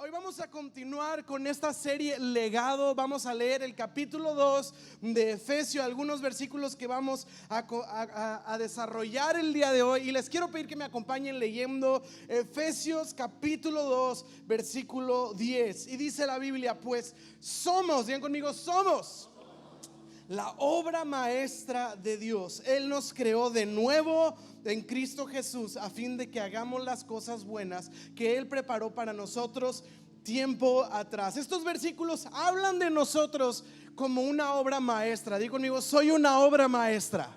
Hoy vamos a continuar con esta serie Legado. Vamos a leer el capítulo 2 de Efesios, algunos versículos que vamos a desarrollar el día de hoy. Y les quiero pedir que me acompañen leyendo Efesios capítulo 2, versículo 10. Y dice la Biblia, pues somos, digan conmigo, somos la obra maestra de Dios. Él nos creó de nuevo en Cristo Jesús a fin de que hagamos las cosas buenas que Él preparó para nosotros tiempo atrás. Estos versículos hablan de nosotros como una obra maestra. Digo conmigo, soy una obra maestra.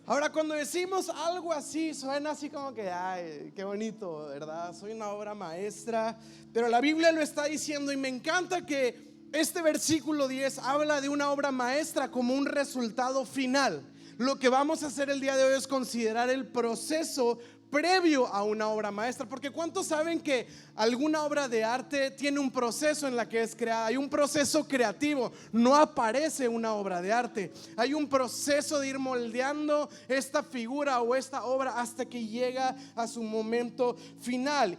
Ahora, cuando decimos algo así, suena así como que, ay, qué bonito, ¿verdad? Soy una obra maestra. Pero la Biblia lo está diciendo y me encanta que este versículo 10 habla de una obra maestra como un resultado final. Lo que vamos a hacer el día de hoy es considerar el proceso previo a una obra maestra. Porque ¿cuántos saben que alguna obra de arte tiene un proceso en la que es creada? Hay un proceso creativo, no aparece una obra de arte. Hay un proceso de ir moldeando esta figura o esta obra hasta que llega a su momento final.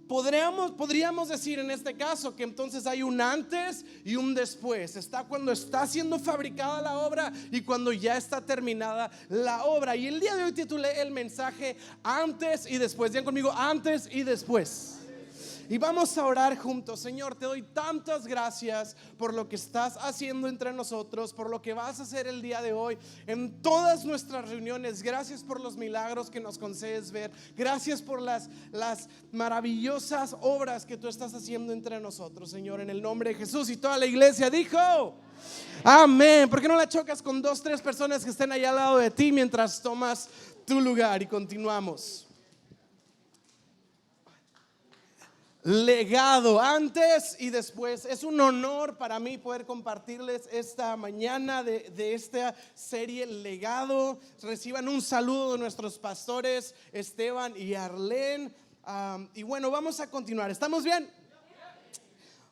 Podríamos decir en este caso que entonces hay un antes y un después. Está cuando está siendo fabricada la obra y cuando ya está terminada la obra. Y el día de hoy titulé el mensaje antes y después. Digan conmigo, antes y después. Y vamos a orar juntos. Señor, te doy tantas gracias por lo que estás haciendo entre nosotros, por lo que vas a hacer el día de hoy en todas nuestras reuniones. Gracias por los milagros que nos concedes ver. Gracias por las maravillosas obras que tú estás haciendo entre nosotros, Señor, en el nombre de Jesús. Y toda la iglesia dijo amén. ¿Por qué no la chocas con 2, 3 personas que estén allá al lado de ti mientras tomas tu lugar? Y continuamos. Legado, antes y después. Es un honor para mí poder compartirles esta mañana de esta serie Legado. Reciban un saludo de nuestros pastores Esteban y Arlene. Y bueno, vamos a continuar. ¿Estamos bien?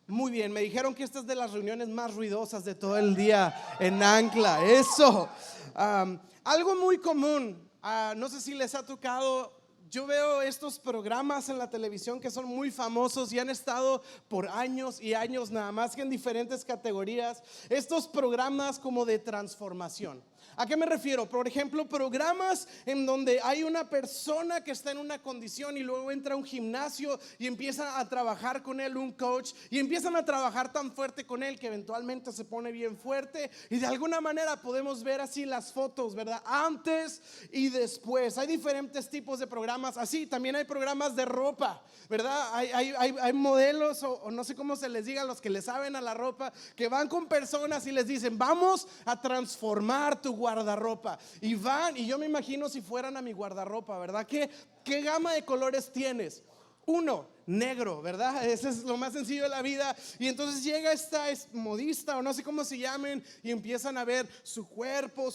Muy bien, me dijeron que esta es de las reuniones más ruidosas de todo el día en Ancla. Eso. Algo muy común, no sé si les ha tocado. Yo veo estos programas en la televisión que son muy famosos y han estado por años y años, nada más que en diferentes categorías. Estos programas como de transformación. ¿A qué me refiero? Por ejemplo, programas en donde hay una persona que está en una condición y luego entra a un gimnasio y empieza a trabajar con él un coach y empiezan a trabajar tan fuerte con él que eventualmente se pone bien fuerte y de alguna manera podemos ver así las fotos, ¿verdad? Antes y después. Hay diferentes tipos de programas así. También hay programas de ropa, ¿verdad? Hay modelos o no sé cómo se les diga a los que le saben a la ropa, que van con personas y les dicen, vamos a transformar tu guardarropa. Y van, y yo me imagino si fueran a mi guardarropa, ¿verdad? ¿Qué gama de colores tienes? Uno, negro, ¿verdad? Ese es lo más sencillo de la vida. Y entonces llega esta modista o no sé cómo se llamen y empiezan a ver su cuerpo,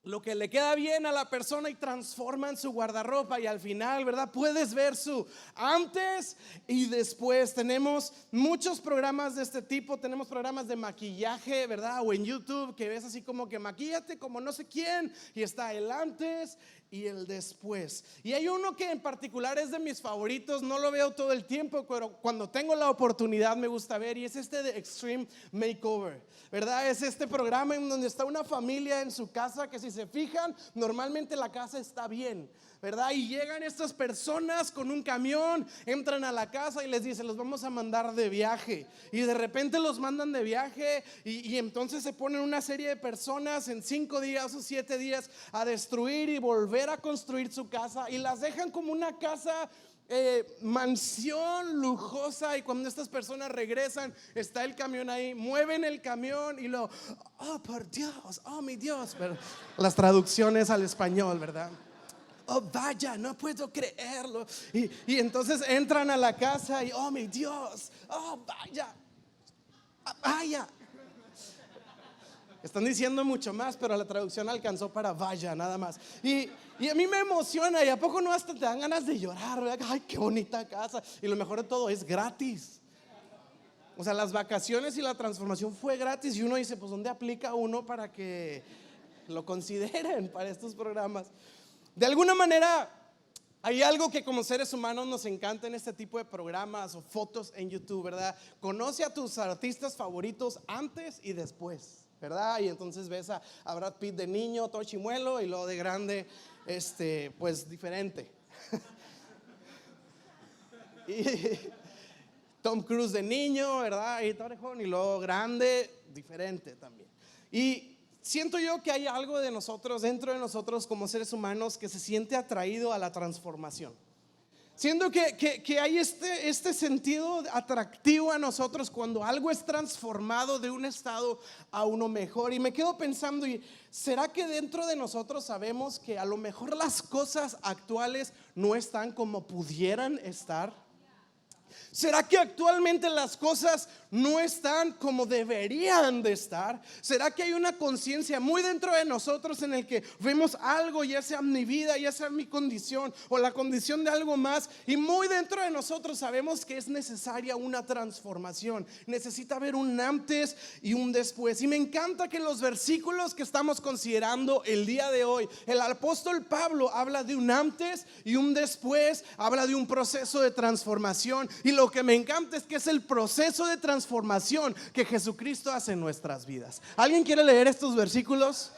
lo que le queda bien a la persona y transforman su guardarropa y al final, ¿verdad? Puedes ver su antes y después. Tenemos muchos programas de este tipo. Tenemos programas de maquillaje, ¿verdad? O en YouTube que ves así como que maquíllate como no sé quién y está el antes y el después. Y hay uno que en particular es de mis favoritos. No lo veo todo el tiempo, pero cuando tengo la oportunidad me gusta ver, y es este de Extreme Makeover, ¿verdad? Es este programa en donde está una familia en su casa que, si se fijan, normalmente la casa está bien, ¿verdad? Y llegan estas personas con un camión, entran a la casa y les dicen, los vamos a mandar de viaje. Y de repente los mandan de viaje y entonces se ponen una serie de personas en 5 días o 7 días a destruir y volver a construir su casa, y las dejan como una casa mansión lujosa. Y cuando estas personas regresan, está el camión ahí, mueven el camión y oh por Dios, oh mi Dios, ¿verdad? Las traducciones al español, ¿verdad? Oh vaya, no puedo creerlo. Y entonces entran a la casa y oh mi Dios, oh vaya, vaya. Están diciendo mucho más, pero la traducción alcanzó para vaya, nada más. Y a mí me emociona, y a poco no hasta te dan ganas de llorar, ¿verdad? Ay, qué bonita casa. Y lo mejor de todo, es gratis. O sea, las vacaciones y la transformación fue gratis. Y uno dice, pues ¿dónde aplica uno para que lo consideren para estos programas? De alguna manera Hay algo que como seres humanos nos encanta en este tipo de programas o fotos en YouTube, ¿verdad? Conoce a tus artistas favoritos antes y después, ¿verdad? Y entonces ves a Brad Pitt de niño, todo chimuelo, y luego de grande, pues diferente. Y Tom Cruise de niño, ¿verdad? Y torejón, y luego grande, diferente también. Y siento yo que hay algo de nosotros, dentro de nosotros como seres humanos, que se siente atraído a la transformación. Siento que hay este sentido atractivo a nosotros cuando algo es transformado de un estado a uno mejor. Y me quedo pensando, ¿será que dentro de nosotros sabemos que a lo mejor las cosas actuales no están como pudieran estar? ¿Será que actualmente las cosas no están como deberían de estar? ¿Será que hay una conciencia muy dentro de nosotros en el que vemos algo, ya sea mi vida, ya sea mi condición o la condición de algo más, y muy dentro de nosotros sabemos que es necesaria una transformación? Necesita haber un antes y un después. Y me encanta que en los versículos que estamos considerando el día de hoy, el apóstol Pablo habla de un antes y un después, habla de un proceso de transformación. Y lo que me encanta es que es el proceso de transformación que Jesucristo hace en nuestras vidas. ¿Alguien quiere leer estos versículos?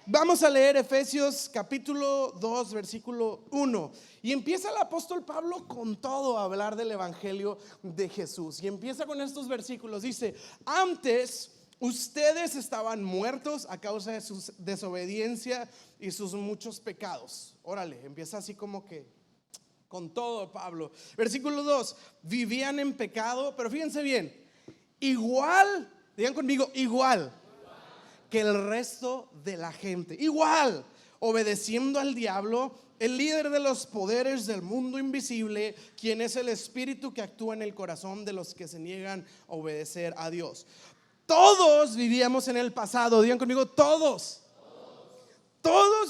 Vamos a leer Efesios capítulo 2 versículo 1. Y empieza el apóstol Pablo con todo a hablar del evangelio de Jesús. Y empieza con estos versículos. Dice: antes ustedes estaban muertos a causa de su desobediencia y sus muchos pecados. Órale, empieza así como que con todo Pablo. Versículo 2: vivían en pecado, pero fíjense bien, igual, digan conmigo, igual que el resto de la gente. Igual, obedeciendo al diablo, el líder de los poderes del mundo invisible, quien es el espíritu que actúa en el corazón de los que se niegan a obedecer a Dios. Todos vivíamos en el pasado, digan conmigo, todos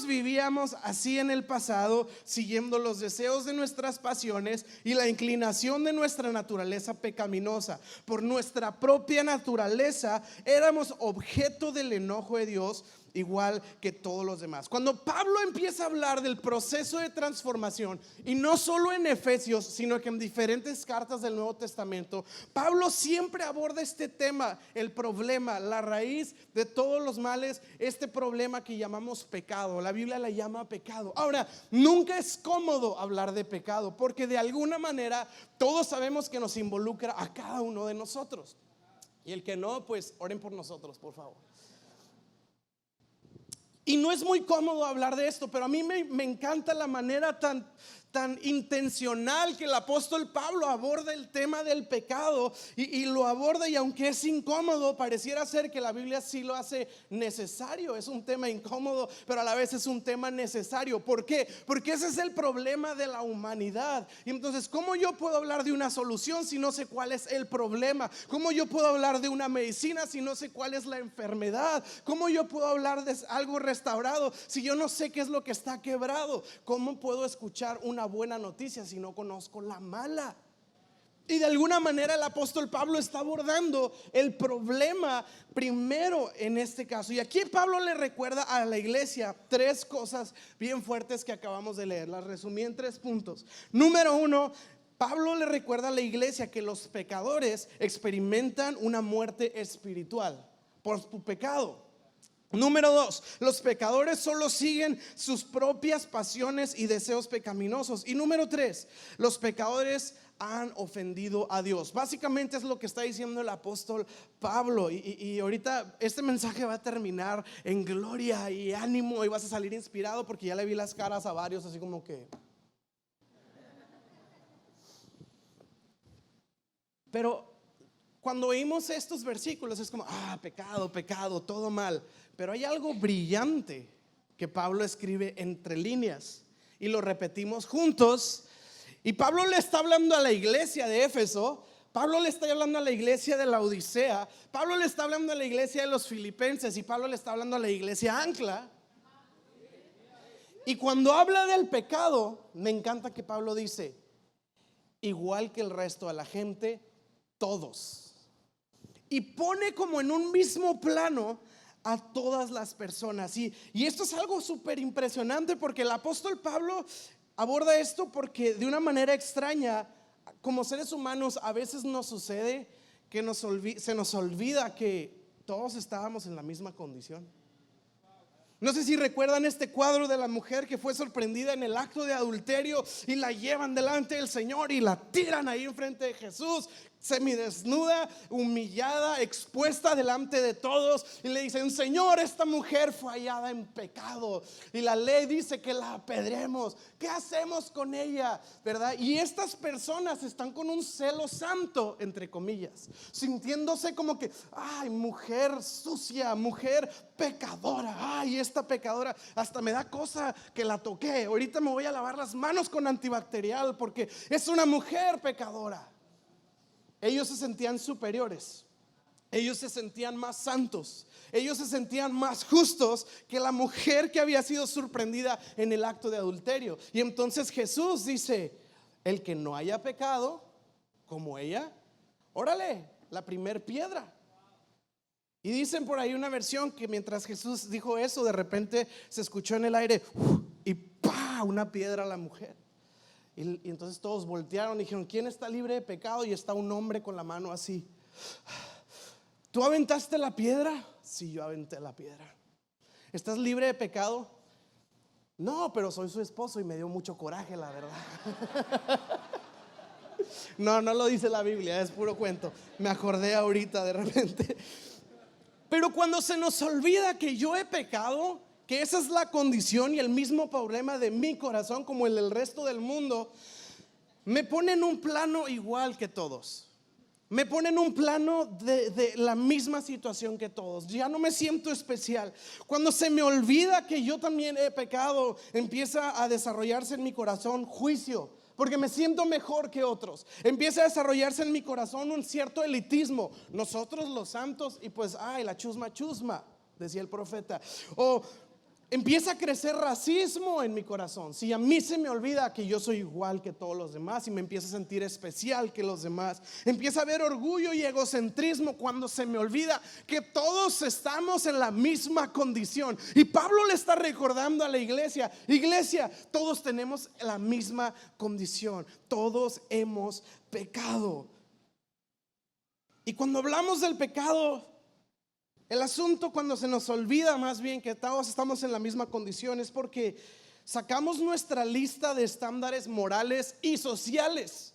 vivíamos así en el pasado, siguiendo los deseos de nuestras pasiones y la inclinación de nuestra naturaleza pecaminosa. Por nuestra propia naturaleza éramos objeto del enojo de Dios, igual que todos los demás. Cuando Pablo empieza a hablar del proceso de transformación, y no solo en Efesios, sino que en diferentes cartas del Nuevo Testamento, Pablo siempre aborda este tema, el problema, la raíz de todos los males, este problema que llamamos pecado. La Biblia la llama pecado. Ahora, nunca es cómodo hablar de pecado, porque de alguna manera todos sabemos que nos involucra a cada uno de nosotros. Y el que no, pues oren por nosotros, por favor. Y no es muy cómodo hablar de esto, pero a mí me encanta la manera tan intencional que el apóstol Pablo aborda el tema del pecado, y lo aborda, y aunque es incómodo, pareciera ser que la Biblia sí lo hace necesario. Es un tema incómodo, pero a la vez es un tema necesario. ¿Por qué? Porque ese es el problema de la humanidad. Y entonces, ¿cómo yo puedo hablar de una solución si no sé cuál es el problema? ¿Cómo yo puedo hablar de una medicina si no sé cuál es la enfermedad? ¿Cómo yo puedo hablar de algo restaurado si yo no sé qué es lo que está quebrado? ¿Cómo puedo escuchar una buena noticia si no conozco la mala? Y de alguna manera el apóstol Pablo está abordando el problema primero en este caso. Y aquí Pablo le recuerda a la iglesia tres cosas bien fuertes que acabamos de leer. Las resumí en 3 puntos. Número 1, Pablo le recuerda a la iglesia que los pecadores experimentan una muerte espiritual por su pecado. Número 2, los pecadores solo siguen sus propias pasiones y deseos pecaminosos. Y número 3, los pecadores han ofendido a Dios. Básicamente es lo que está diciendo el apóstol Pablo. Y ahorita este mensaje va a terminar en gloria y ánimo, y vas a salir inspirado, porque ya le vi las caras a varios así como que. Pero cuando oímos estos versículos es como, pecado, pecado, todo mal. Pero hay algo brillante que Pablo escribe entre líneas, y lo repetimos juntos. Y Pablo le está hablando a la iglesia de Éfeso, Pablo le está hablando a la iglesia de la Odisea, Pablo le está hablando a la iglesia de los Filipenses, y Pablo le está hablando a la iglesia Ancla. Y cuando habla del pecado, me encanta que Pablo dice, igual que el resto de la gente, todos. Y pone como en un mismo plano a todas las personas. Y esto es algo súper impresionante, porque el apóstol Pablo aborda esto porque de una manera extraña, como seres humanos, a veces nos sucede que se nos olvida que todos estábamos en la misma condición. No sé si recuerdan este cuadro de la mujer que fue sorprendida en el acto de adulterio y la llevan delante del Señor y la tiran ahí enfrente de Jesús, semidesnuda, humillada, expuesta delante de todos, y le dicen: Señor, esta mujer fue hallada en pecado y la ley dice que la apedremos. ¿Qué hacemos con ella? ¿Verdad? Y estas personas están con un celo santo, entre comillas, sintiéndose como que: ay, mujer sucia, mujer pecadora, ay, esta pecadora hasta me da cosa que la toqué, ahorita me voy a lavar las manos con antibacterial porque es una mujer pecadora. Ellos se sentían superiores, ellos se sentían más santos, ellos se sentían más justos que la mujer que había sido sorprendida en el acto de adulterio. Y entonces Jesús dice: el que no haya pecado como ella, órale, la primer piedra. Y dicen por ahí una versión que mientras Jesús dijo eso, de repente se escuchó en el aire y ¡pah!, una piedra a la mujer. Y entonces todos voltearon y dijeron: ¿quién está libre de pecado? Y está un hombre con la mano así. ¿Tú aventaste la piedra? Sí, yo aventé la piedra. ¿Estás libre de pecado? No, pero soy su esposo y me dio mucho coraje, la verdad. No lo dice la Biblia, es puro cuento. Me acordé ahorita de repente. Pero cuando se nos olvida que yo he pecado, que esa es la condición y el mismo problema de mi corazón como el del resto del mundo, me pone en un plano igual que todos. Me pone en un plano de la misma situación que todos. Ya no me siento especial. Cuando se me olvida que yo también he pecado, empieza a desarrollarse en mi corazón juicio, porque me siento mejor que otros. Empieza a desarrollarse en mi corazón un cierto elitismo. Nosotros los santos, y pues, ay, la chusma, decía el profeta. O empieza a crecer racismo en mi corazón. Si a mí se me olvida que yo soy igual que todos los demás y me empiezo a sentir especial que los demás, empieza a haber orgullo y egocentrismo cuando se me olvida que todos estamos en la misma condición. Y Pablo le está recordando a la iglesia: iglesia, todos tenemos la misma condición, todos hemos pecado. Y cuando hablamos del pecado, el asunto, cuando se nos olvida más bien que todos estamos en la misma condición, es porque sacamos nuestra lista de estándares morales y sociales.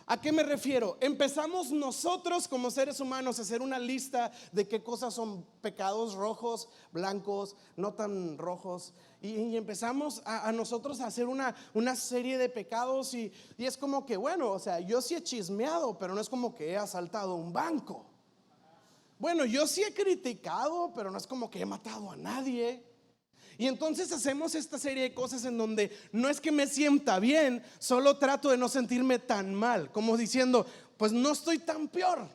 ¿A qué me refiero? Empezamos nosotros como seres humanos a hacer una lista de qué cosas son pecados rojos, blancos, no tan rojos, y empezamos a nosotros a hacer una serie de pecados, y es como que, bueno, o sea, yo sí he chismeado, pero no es como que he asaltado un banco. Bueno, yo sí he criticado, pero no es como que he matado a nadie. Y entonces hacemos esta serie de cosas en donde no es que me sienta bien, solo trato de no sentirme tan mal, como diciendo: pues no estoy tan peor.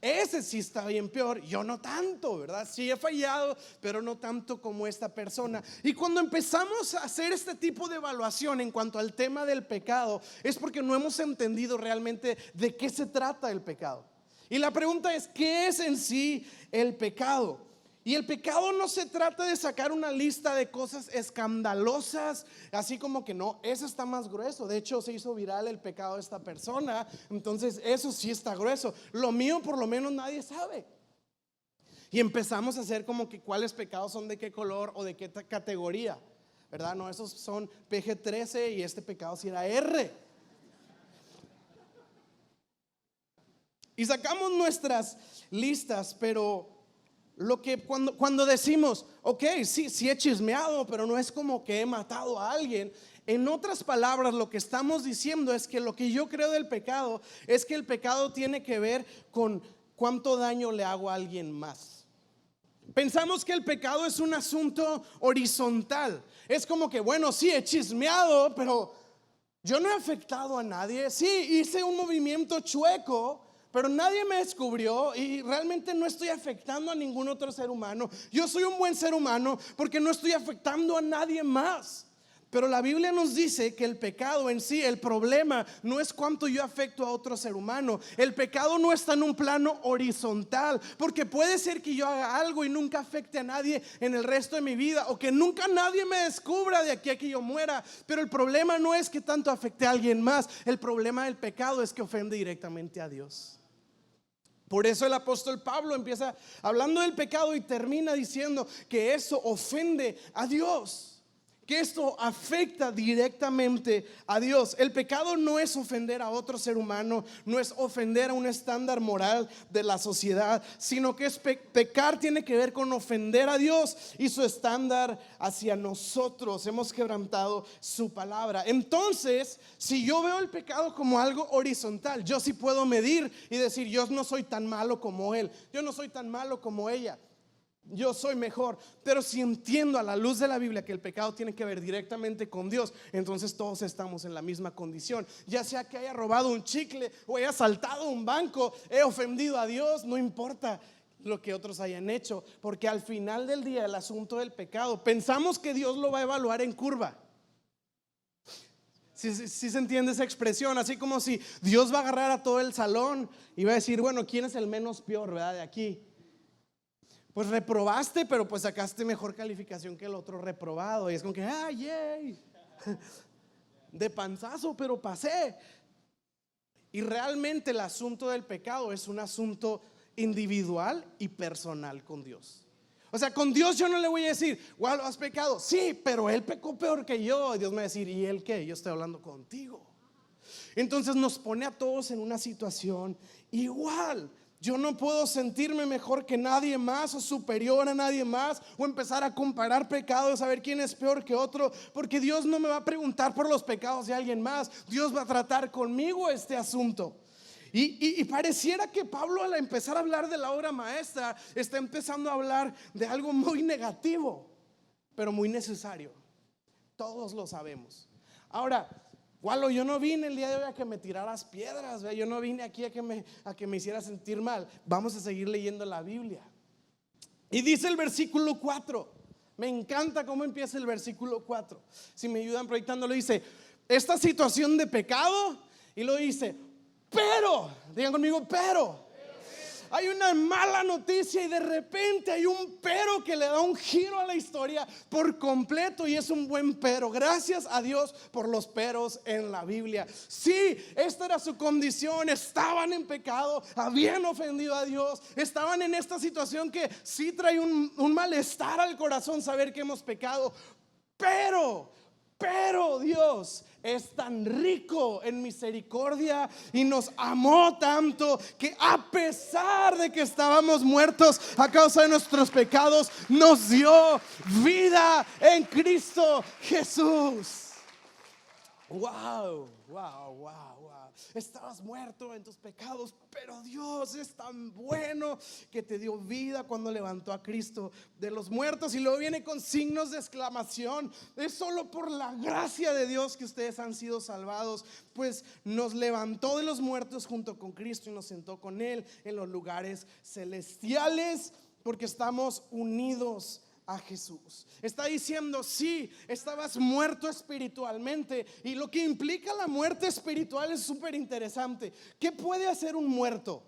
Ese sí está bien peor, yo no tanto, ¿verdad? Sí he fallado, pero no tanto como esta persona. Y cuando empezamos a hacer este tipo de evaluación en cuanto al tema del pecado, es porque no hemos entendido realmente de qué se trata el pecado. Y la pregunta es: ¿qué es en sí el pecado? Y el pecado no se trata de sacar una lista de cosas escandalosas, así como que no, eso está más grueso. De hecho, se hizo viral el pecado de esta persona, entonces eso sí está grueso. Lo mío por lo menos nadie sabe. Y empezamos a hacer como que cuáles pecados son de qué color o de qué categoría, ¿verdad? No, esos son PG-13 y este pecado sí era R. Y sacamos nuestras listas, pero lo que cuando decimos: ok, sí he chismeado, pero no es como que he matado a alguien. En otras palabras, lo que estamos diciendo es que lo que yo creo del pecado es que el pecado tiene que ver con cuánto daño le hago a alguien más. Pensamos que el pecado es un asunto horizontal. Es como que, bueno, sí he chismeado, pero yo no he afectado a nadie. Sí, hice un movimiento chueco, pero nadie me descubrió y realmente no estoy afectando a ningún otro ser humano. Yo soy un buen ser humano porque no estoy afectando a nadie más. Pero la Biblia nos dice que el pecado en sí, el problema no es cuánto yo afecto a otro ser humano. El pecado no está en un plano horizontal, porque puede ser que yo haga algo y nunca afecte a nadie en el resto de mi vida, o que nunca nadie me descubra de aquí a que yo muera. Pero el problema no es que tanto afecte a alguien más. El problema del pecado es que ofende directamente a Dios. Por eso el apóstol Pablo empieza hablando del pecado y termina diciendo que eso ofende a Dios, que esto afecta directamente a Dios. El pecado no es ofender a otro ser humano, no es ofender a un estándar moral de la sociedad, sino que pecar tiene que ver con ofender a Dios y su estándar hacia nosotros. Hemos quebrantado su palabra. Entonces, si yo veo el pecado como algo horizontal, yo sí puedo medir y decir: yo no soy tan malo como él, yo no soy tan malo como ella, yo soy mejor. Pero si entiendo a la luz de la Biblia que el pecado tiene que ver directamente con Dios, entonces todos estamos en la misma condición. Ya sea que haya robado un chicle o haya asaltado un banco, he ofendido a Dios, no importa lo que otros hayan hecho, porque al final del día el asunto del pecado, pensamos que Dios lo va a evaluar en curva. Si se entiende esa expresión, así como si Dios va a agarrar a todo el salón y va a decir: bueno, ¿quién es el menos peor, verdad, de aquí? Pues reprobaste, pero pues sacaste mejor calificación que el otro reprobado. Y es como que yay, de panzazo, pero pasé. Y realmente el asunto del pecado es un asunto individual y personal con Dios. O sea, con Dios yo no le voy a decir: wow, has pecado. Sí, pero él pecó peor que yo. Y Dios me va a decir: ¿y él qué? Yo estoy hablando contigo. Entonces nos pone a todos en una situación igual. Yo no puedo sentirme mejor que nadie más o superior a nadie más, o empezar a comparar pecados, a ver quién es peor que otro, porque Dios no me va a preguntar por los pecados de alguien más. Dios va a tratar conmigo este asunto. Y pareciera que Pablo, al empezar a hablar de la obra maestra, está empezando a hablar de algo muy negativo, pero muy necesario. Todos lo sabemos. Ahora, Walo, yo no vine el día de hoy a que me tiraras piedras, yo no vine aquí a que me hiciera sentir mal. Vamos a seguir leyendo la Biblia. Y dice el versículo 4. Me encanta cómo empieza el versículo 4. Si me ayudan proyectándolo, dice: esta situación de pecado, y lo dice: pero, digan conmigo, pero hay una mala noticia, y de repente hay un pero que le da un giro a la historia por completo, y es un buen pero. Gracias a Dios por los peros en la Biblia. Sí, esta era su condición. Estaban en pecado, habían ofendido a Dios, estaban en esta situación que sí trae un malestar al corazón saber que hemos pecado. Pero Dios es tan rico en misericordia y nos amó tanto que, a pesar de que estábamos muertos a causa de nuestros pecados, nos dio vida en Cristo Jesús. Wow. Estabas muerto en tus pecados, pero Dios es tan bueno que te dio vida cuando levantó a Cristo de los muertos. Y luego viene con signos de exclamación: es solo por la gracia de Dios que ustedes han sido salvados, pues nos levantó de los muertos junto con Cristo y nos sentó con Él en los lugares celestiales, porque estamos unidos a Jesús. Está diciendo: sí, estabas muerto espiritualmente. Y lo que implica la muerte espiritual es súper interesante. ¿Qué puede hacer un muerto?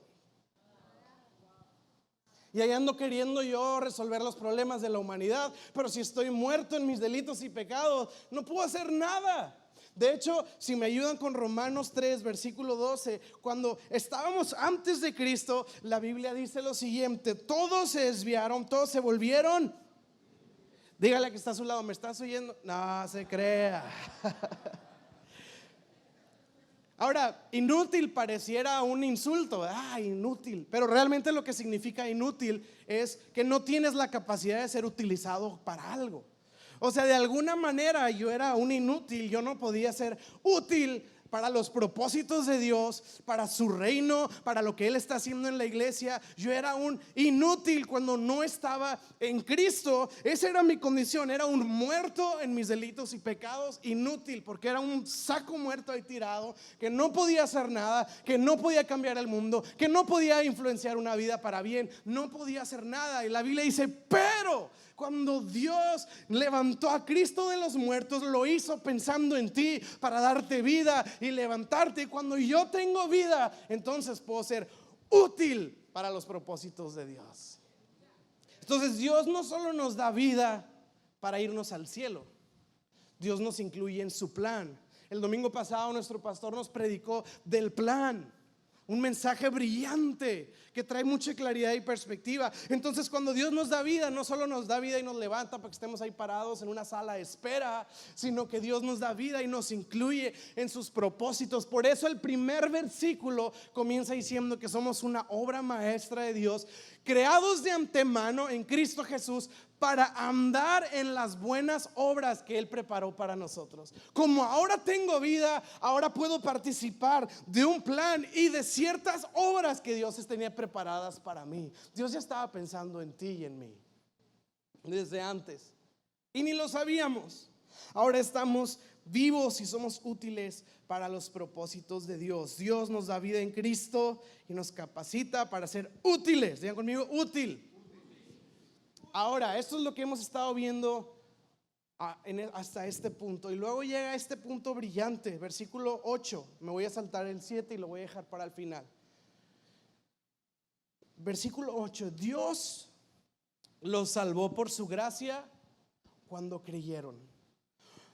Y ahí ando queriendo yo resolver los problemas de la humanidad, pero si estoy muerto en mis delitos y pecados, no puedo hacer nada. De hecho, si me ayudan con Romanos 3, versículo 12, cuando estábamos antes de Cristo, la Biblia dice lo siguiente: todos se desviaron, todos se volvieron. Dígale que está a su lado: ¿me estás oyendo? No se crea. Ahora, inútil pareciera un insulto, inútil, pero realmente lo que significa inútil es que no tienes la capacidad de ser utilizado para algo. O sea, de alguna manera yo era un inútil, yo no podía ser útil para los propósitos de Dios, para su reino, para lo que Él está haciendo en la iglesia. Yo era un inútil cuando no estaba en Cristo. Esa era mi condición, era un muerto en mis delitos y pecados, inútil, porque era un saco muerto ahí tirado, que no podía hacer nada, que no podía cambiar el mundo, que no podía influenciar una vida para bien, no podía hacer nada. Y la Biblia dice: pero Pero cuando Dios levantó a Cristo de los muertos, lo hizo pensando en ti para darte vida y levantarte. Y cuando yo tengo vida, entonces puedo ser útil para los propósitos de Dios. Entonces Dios no solo nos da vida para irnos al cielo, Dios nos incluye en su plan. El domingo pasado nuestro pastor nos predicó del plan, un mensaje brillante que trae mucha claridad y perspectiva. Entonces cuando Dios nos da vida, no solo nos da vida y nos levanta para que estemos ahí parados en una sala de espera, sino que Dios nos da vida y nos incluye en sus propósitos. Por eso el primer versículo comienza diciendo que somos una obra maestra de Dios, creados de antemano en Cristo Jesús para andar en las buenas obras que Él preparó para nosotros. Como ahora tengo vida, ahora puedo participar de un plan y de ciertas obras que Dios tenía preparadas para mí. Dios ya estaba pensando en ti y en mí desde antes y ni lo sabíamos. Ahora estamos vivos y somos útiles para los propósitos de Dios. Dios nos da vida en Cristo y nos capacita para ser útiles. Digan conmigo, útil. Ahora, esto es lo que hemos estado viendo hasta este punto. Y luego llega este punto brillante, versículo 8. Me voy a saltar el 7 y lo voy a dejar para el final. Versículo 8. Dios los salvó por su gracia cuando creyeron.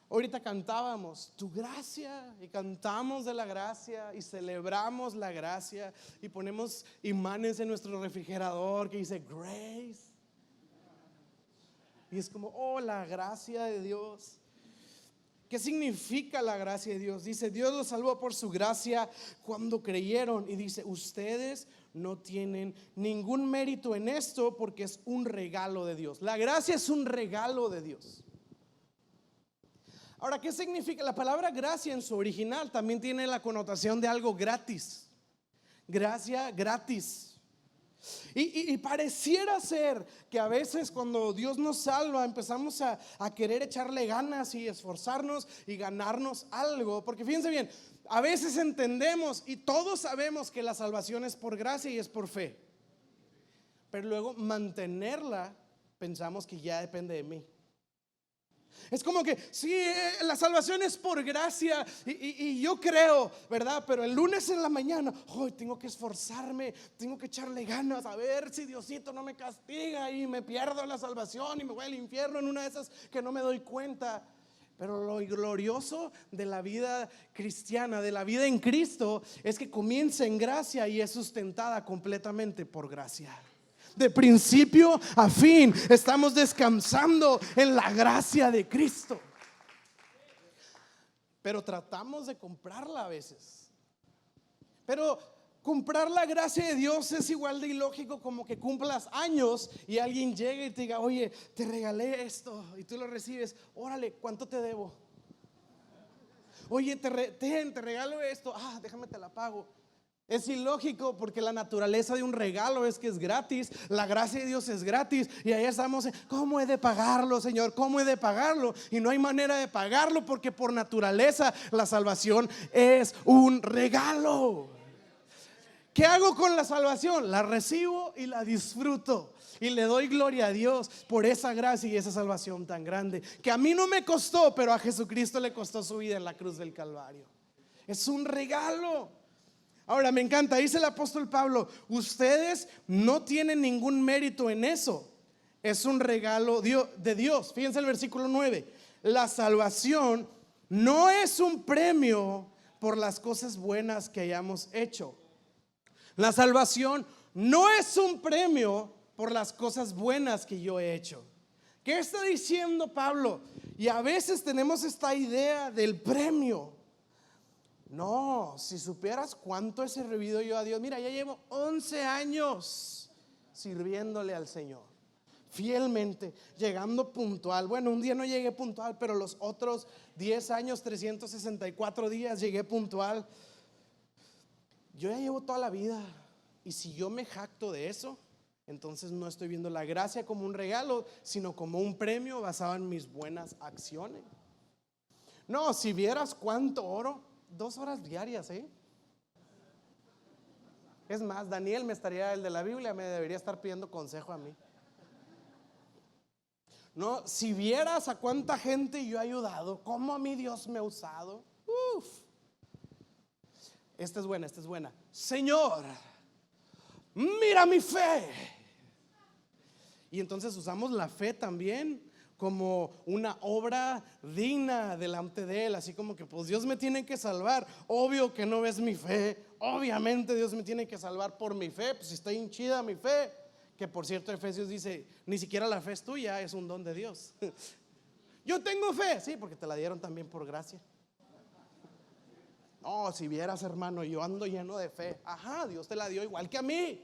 Ahorita cantábamos tu gracia y cantamos de la gracia y celebramos la gracia y ponemos imanes en nuestro refrigerador que dice Grace. Y es como, oh, la gracia de Dios. ¿Qué significa la gracia de Dios? Dice, Dios los salvó por su gracia cuando creyeron. Y dice, ustedes no tienen ningún mérito en esto porque es un regalo de Dios. La gracia es un regalo de Dios. Ahora, ¿qué significa? La palabra gracia en su original también tiene la connotación de algo gratis. Gracia gratis. Y pareciera ser que a veces cuando Dios nos salva empezamos a querer echarle ganas y esforzarnos y ganarnos algo. Porque fíjense bien, a veces entendemos y todos sabemos que la salvación es por gracia y es por fe. Pero luego mantenerla pensamos que ya depende de mí. Es como que sí, la salvación es por gracia y yo creo, ¿verdad? Pero el lunes en la mañana, hoy tengo que esforzarme, tengo que echarle ganas a ver si Diosito no me castiga y me pierdo la salvación y me voy al infierno en una de esas que no me doy cuenta. Pero lo glorioso de la vida cristiana, de la vida en Cristo, es que comienza en gracia y es sustentada completamente por gracia. De principio a fin estamos descansando en la gracia de Cristo. Pero tratamos de comprarla a veces. Pero comprar la gracia de Dios es igual de ilógico como que cumplas años y alguien llegue y te diga, oye, te regalé esto, y tú lo recibes. Órale, ¿cuánto te debo? Oye, te regalo esto. Déjame te la pago. Es ilógico porque la naturaleza de un regalo es que es gratis. La gracia de Dios es gratis. Y ahí estamos, ¿cómo he de pagarlo, Señor? ¿Cómo he de pagarlo? Y no hay manera de pagarlo porque por naturaleza la salvación es un regalo. ¿Qué hago con la salvación? La recibo y la disfruto. Y le doy gloria a Dios por esa gracia y esa salvación tan grande que a mí no me costó, pero a Jesucristo le costó su vida en la cruz del Calvario. Es un regalo. Ahora me encanta, dice el apóstol Pablo, ustedes no tienen ningún mérito en eso. Es un regalo de Dios. Fíjense el versículo 9. La salvación no es un premio por las cosas buenas que hayamos hecho. La salvación no es un premio por las cosas buenas que yo he hecho. ¿Qué está diciendo Pablo? Y a veces tenemos esta idea del premio. No, si supieras cuánto he servido yo a Dios. Mira, ya llevo 11 años sirviéndole al Señor fielmente, llegando puntual. Bueno, un día no llegué puntual, pero los otros 10 años, 364 días llegué puntual. Yo ya llevo toda la vida. Y si yo me jacto de eso, entonces no estoy viendo la gracia como un regalo, sino como un premio basado en mis buenas acciones. No, si vieras cuánto oro, 2 horas diarias, Es más, Daniel el de la Biblia me debería estar pidiendo consejo a mí. ¿no? Si vieras a cuánta gente yo he ayudado, cómo a mí Dios me ha usado. Uf. Esta es buena. Señor, mira mi fe. Y entonces usamos la fe también como una obra digna delante de Él, así como que pues Dios me tiene que salvar. Obvio que no ves mi fe, obviamente Dios me tiene que salvar por mi fe, pues si está hinchida mi fe. Que por cierto Efesios dice, ni siquiera la fe es tuya, es un don de Dios. Yo tengo fe, sí, porque te la dieron también por gracia. No, si vieras, hermano, yo ando lleno de fe. Ajá, Dios te la dio igual que a mí.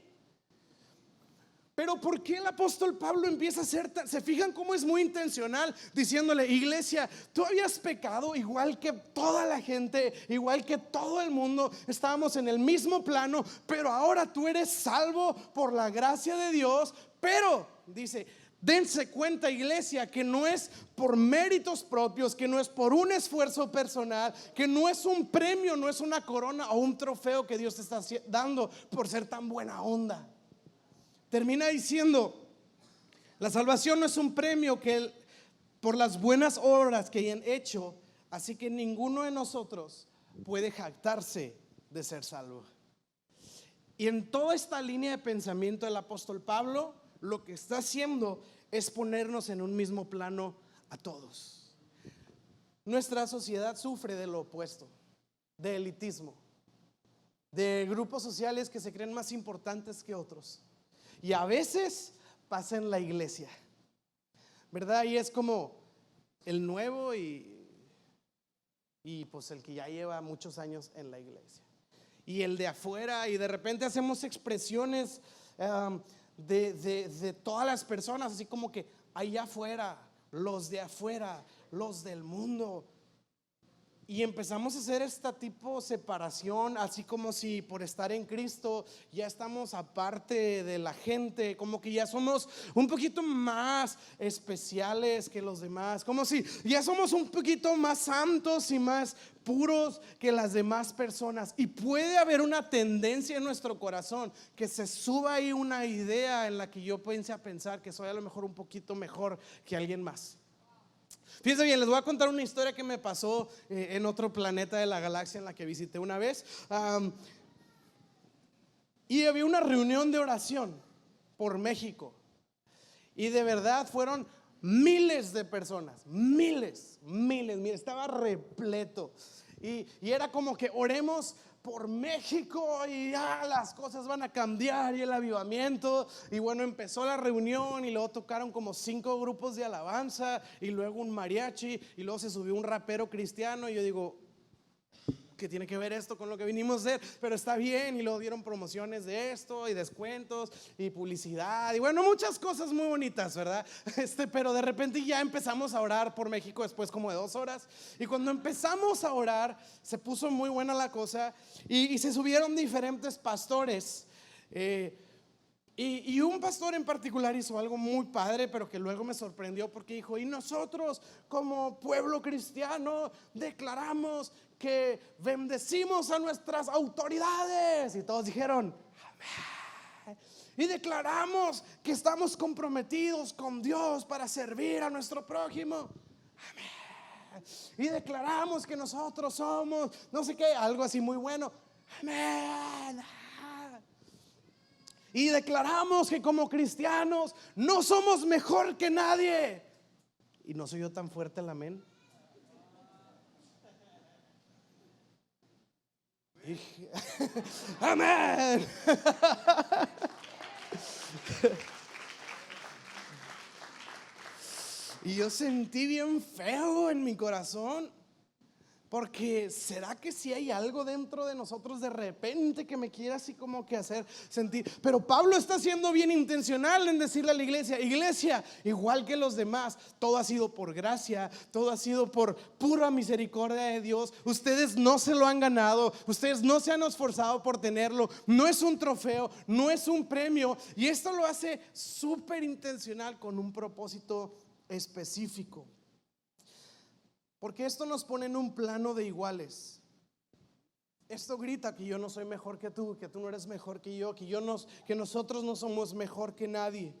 Pero ¿por qué el apóstol Pablo empieza a ser se fijan cómo es muy intencional, diciéndole: iglesia, tú habías pecado igual que toda la gente, igual que todo el mundo, estábamos en el mismo plano, pero ahora tú eres salvo por la gracia de Dios. Pero dice: dense cuenta, iglesia, que no es por méritos propios, que no es por un esfuerzo personal, que no es un premio, no es una corona o un trofeo que Dios te está dando por ser tan buena onda. Termina diciendo: la salvación no es un premio por las buenas obras que hayan hecho, así que ninguno de nosotros puede jactarse de ser salvo. Y en toda esta línea de pensamiento del apóstol Pablo, lo que está haciendo es ponernos en un mismo plano a todos. Nuestra sociedad sufre de lo opuesto, de elitismo, de grupos sociales que se creen más importantes que otros. Y a veces pasa en la iglesia, ¿verdad? Y es como el nuevo y pues el que ya lleva muchos años en la iglesia. Y el de afuera, y de repente hacemos expresiones de todas las personas, así como que allá afuera, los de afuera, los del mundo. Y empezamos a hacer esta tipo separación, así como si por estar en Cristo ya estamos aparte de la gente, como que ya somos un poquito más especiales que los demás, como si ya somos un poquito más santos y más puros que las demás personas. Y puede haber una tendencia en nuestro corazón que se suba ahí una idea en la que yo piense a pensar que soy a lo mejor un poquito mejor que alguien más. Fíjense bien, les voy a contar una historia que me pasó en otro planeta de la galaxia en la que visité una vez. Y había una reunión de oración por México. Y de verdad fueron miles de personas, miles, estaba repleto. Y era como que oremos por México y ya las cosas van a cambiar y el avivamiento. Y bueno, empezó la reunión y luego tocaron como 5 grupos de alabanza y luego un mariachi y luego se subió un rapero cristiano. Y yo digo: ¿qué tiene que ver esto con lo que vinimos a hacer? Pero está bien. Y luego dieron promociones de esto y descuentos y publicidad y bueno, muchas cosas muy bonitas, ¿verdad? Pero de repente ya empezamos a orar por México después como de 2 horas. Y cuando empezamos a orar se puso muy buena la cosa y se subieron diferentes pastores. Y un pastor en particular hizo algo muy padre, pero que luego me sorprendió porque dijo: y nosotros como pueblo cristiano declaramos que bendecimos a nuestras autoridades. Y todos dijeron: amén. Y declaramos que estamos comprometidos con Dios para servir a nuestro prójimo. Amén. Y declaramos que nosotros somos no sé qué, algo así muy bueno. Amén. Y declaramos que como cristianos no somos mejor que nadie. Y no soy yo tan fuerte el amén. Amén. Y yo sentí bien feo en mi corazón, porque ¿será que si hay algo dentro de nosotros de repente que me quiere así como que hacer sentir? Pero Pablo está siendo bien intencional en decirle a la iglesia: iglesia, igual que los demás, todo ha sido por gracia, todo ha sido por pura misericordia de Dios. Ustedes no se lo han ganado, ustedes no se han esforzado por tenerlo, no es un trofeo, no es un premio. Y esto lo hace súper intencional con un propósito específico. Porque esto nos pone en un plano de iguales. Esto grita que yo no soy mejor que tú no eres mejor que yo, que nosotros no somos mejor que nadie.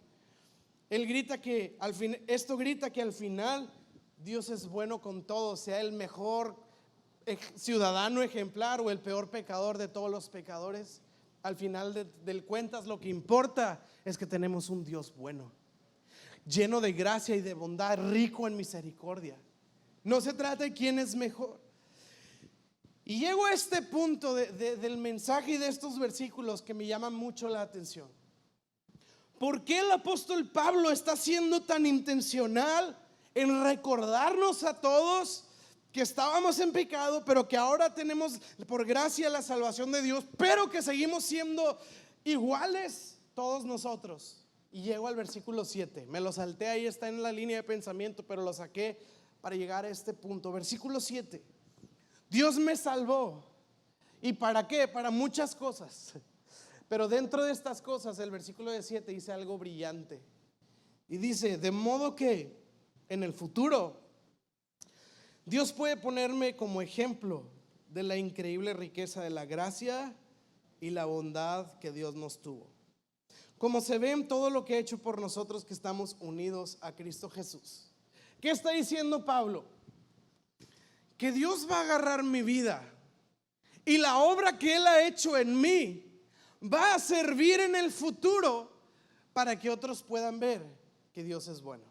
Él grita que al fin, esto grita que al final Dios es bueno con todos, sea el mejor ciudadano ejemplar o el peor pecador de todos los pecadores. Al final del cuentas, lo que importa es que tenemos un Dios bueno, lleno de gracia y de bondad, rico en misericordia. No se trata de quién es mejor. Y llego a este punto del mensaje y de estos versículos que me llaman mucho la atención. ¿Por qué el apóstol Pablo está siendo tan intencional en recordarnos a todos que estábamos en pecado, pero que ahora tenemos por gracia la salvación de Dios, pero que seguimos siendo iguales todos nosotros? Y llego al versículo 7, me lo salté, ahí está en la línea de pensamiento, pero lo saqué para llegar a este punto. Versículo 7: Dios me salvó. ¿Y para qué? Para muchas cosas. Pero dentro de estas cosas, el versículo 7 dice algo brillante. Y dice: de modo que en el futuro Dios puede ponerme como ejemplo de la increíble riqueza de la gracia y la bondad que Dios nos tuvo, como se ve en todo lo que ha hecho por nosotros que estamos unidos a Cristo Jesús. ¿Qué está diciendo Pablo? Que Dios va a agarrar mi vida y la obra que Él ha hecho en mí va a servir en el futuro para que otros puedan ver que Dios es bueno,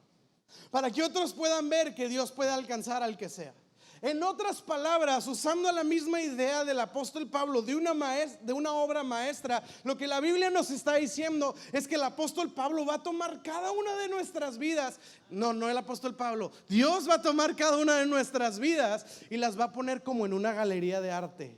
para que otros puedan ver que Dios puede alcanzar al que sea. En otras palabras, usando la misma idea del apóstol Pablo de una obra maestra, lo que la Biblia nos está diciendo es que el apóstol Pablo va a tomar cada una de nuestras vidas. No el apóstol Pablo, Dios va a tomar cada una de nuestras vidas y las va a poner como en una galería de arte.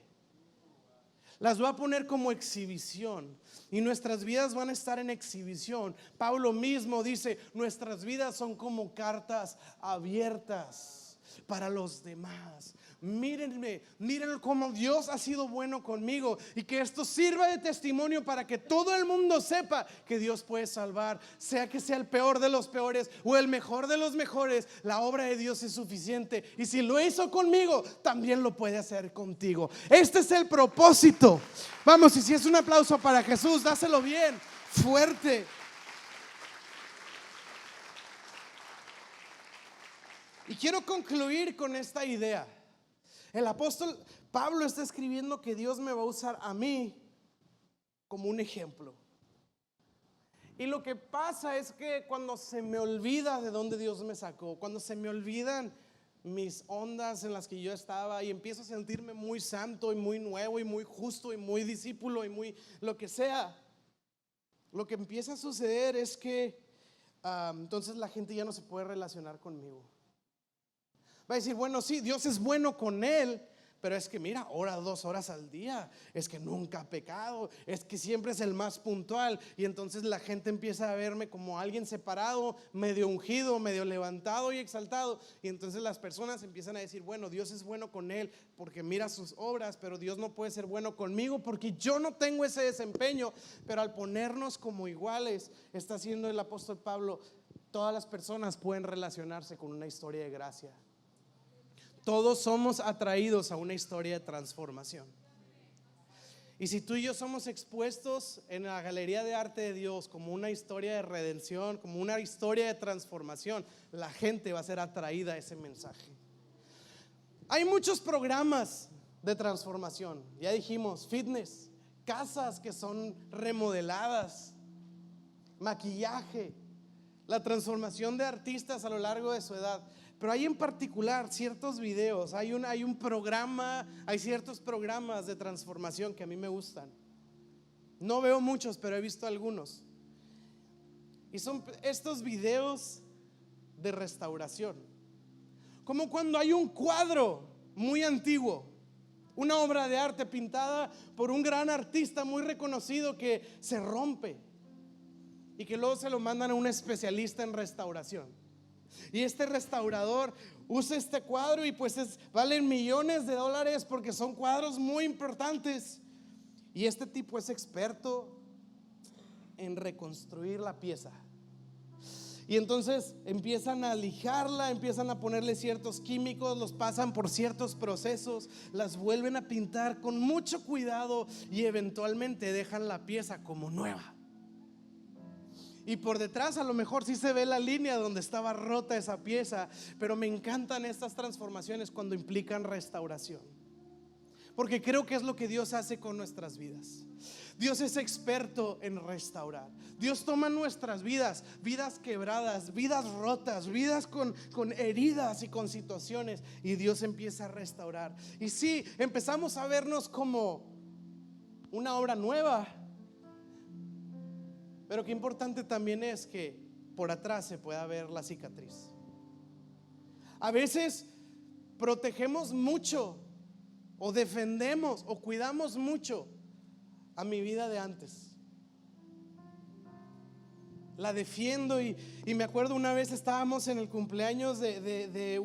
Las va a poner como exhibición. Y nuestras vidas van a estar en exhibición. Pablo mismo dice: nuestras vidas son como cartas abiertas para los demás. Mírenme, miren cómo Dios ha sido bueno conmigo, y que esto sirva de testimonio para que todo el mundo sepa que Dios puede salvar, sea que sea el peor de los peores o el mejor de los mejores. La obra de Dios es suficiente, y si lo hizo conmigo, también lo puede hacer contigo. Este es el propósito. Vamos, y si es un aplauso para Jesús, dáselo bien, fuerte. Y quiero concluir con esta idea. El apóstol Pablo está escribiendo que Dios me va a usar a mí como un ejemplo. Y lo que pasa es que cuando se me olvida de dónde Dios me sacó, cuando se me olvidan mis ondas en las que yo estaba y empiezo a sentirme muy santo y muy nuevo y muy justo y muy discípulo y muy lo que sea, lo que empieza a suceder es que entonces la gente ya no se puede relacionar conmigo. Va a decir: bueno, sí, Dios es bueno con él, pero es que mira, ora 2 horas al día, es que nunca ha pecado, es que siempre es el más puntual. Y entonces la gente empieza a verme como alguien separado, medio ungido, medio levantado y exaltado. Y entonces las personas empiezan a decir: bueno, Dios es bueno con él porque mira sus obras, pero Dios no puede ser bueno conmigo porque yo no tengo ese desempeño. Pero al ponernos como iguales, está haciendo el apóstol Pablo, todas las personas pueden relacionarse con una historia de gracia. Todos somos atraídos a una historia de transformación. Y si tú y yo somos expuestos en la galería de arte de Dios como una historia de redención, como una historia de transformación, la gente va a ser atraída a ese mensaje. Hay muchos programas de transformación. Ya dijimos, fitness, casas que son remodeladas, maquillaje, la transformación de artistas a lo largo de su edad. Pero hay en particular ciertos videos, hay un programa, hay ciertos programas de transformación que a mí me gustan. No veo muchos, pero he visto algunos. Y son estos videos de restauración. Como cuando hay un cuadro muy antiguo, una obra de arte pintada por un gran artista muy reconocido que se rompe y que luego se lo mandan a un especialista en restauración. Y este restaurador usa este cuadro y pues valen millones de dólares porque son cuadros muy importantes. Y este tipo es experto en reconstruir la pieza. Y entonces empiezan a lijarla, empiezan a ponerle ciertos químicos, los pasan por ciertos procesos, las vuelven a pintar con mucho cuidado y eventualmente dejan la pieza como nueva. Y por detrás a lo mejor sí se ve la línea donde estaba rota esa pieza, pero me encantan estas transformaciones cuando implican restauración, porque creo que es lo que Dios hace con nuestras vidas. Dios es experto en restaurar. Dios toma nuestras vidas, vidas quebradas, vidas rotas, vidas con heridas y con situaciones, y Dios empieza a restaurar. Y sí, empezamos a vernos como una obra nueva, pero qué importante también es que por atrás se pueda ver la cicatriz. A veces protegemos mucho, o defendemos, o cuidamos mucho a mi vida de antes. La defiendo y me acuerdo una vez estábamos en el cumpleaños de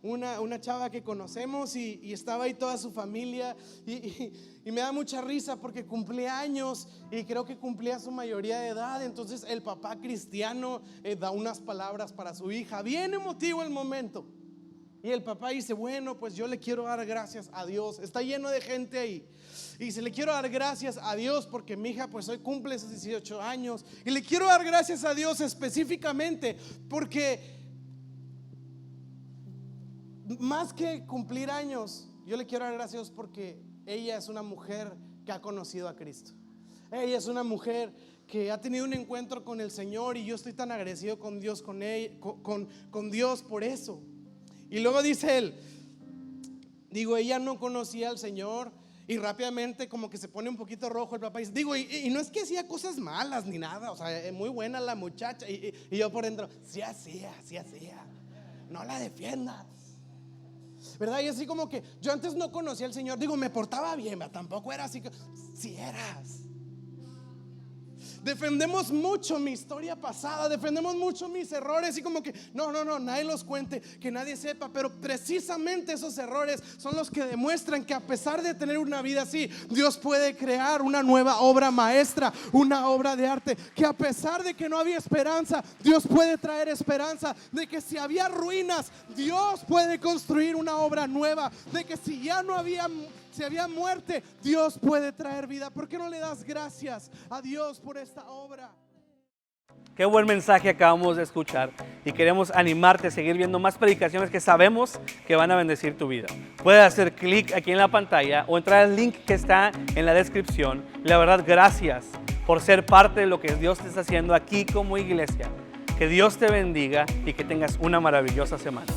una chava que conocemos, y estaba ahí toda su familia, y me da mucha risa porque cumplía años y creo que cumplía su mayoría de edad. Entonces el papá cristiano da unas palabras para su hija, bien emotivo el momento. Y el papá dice: bueno, pues yo le quiero dar gracias a Dios. Está lleno de gente ahí. Y dice: le quiero dar gracias a Dios porque mi hija pues hoy cumple sus 18 años. Y le quiero dar gracias a Dios específicamente porque más que cumplir años, yo le quiero dar gracias a Dios porque ella es una mujer que ha conocido a Cristo. Ella es una mujer que ha tenido un encuentro con el Señor, y yo estoy tan agradecido con Dios, con Dios por eso. Y luego dice él, ella no conocía al Señor, y rápidamente como que se pone un poquito rojo el papá y dice, y no es que hacía cosas malas ni nada, o sea, muy buena la muchacha. Y yo por dentro, sí hacía, no la defiendas, ¿verdad? Y así como que yo antes no conocía al Señor, me portaba bien, pero tampoco era así que, si eras. Defendemos mucho mi historia pasada, defendemos mucho mis errores, y como que no, nadie los cuente, que nadie sepa. Pero precisamente esos errores son los que demuestran que a pesar de tener una vida así, Dios puede crear una nueva obra maestra, una obra de arte. Que a pesar de que no había esperanza, Dios puede traer esperanza. De que si había ruinas, Dios puede construir una obra nueva. De que si ya no había, si había muerte, Dios puede traer vida. ¿Por qué no le das gracias a Dios por esta obra? Qué buen mensaje acabamos de escuchar, y queremos animarte a seguir viendo más predicaciones que sabemos que van a bendecir tu vida. Puedes hacer clic aquí en la pantalla o entrar al link que está en la descripción. La verdad, gracias por ser parte de lo que Dios te está haciendo aquí como iglesia. Que Dios te bendiga y que tengas una maravillosa semana.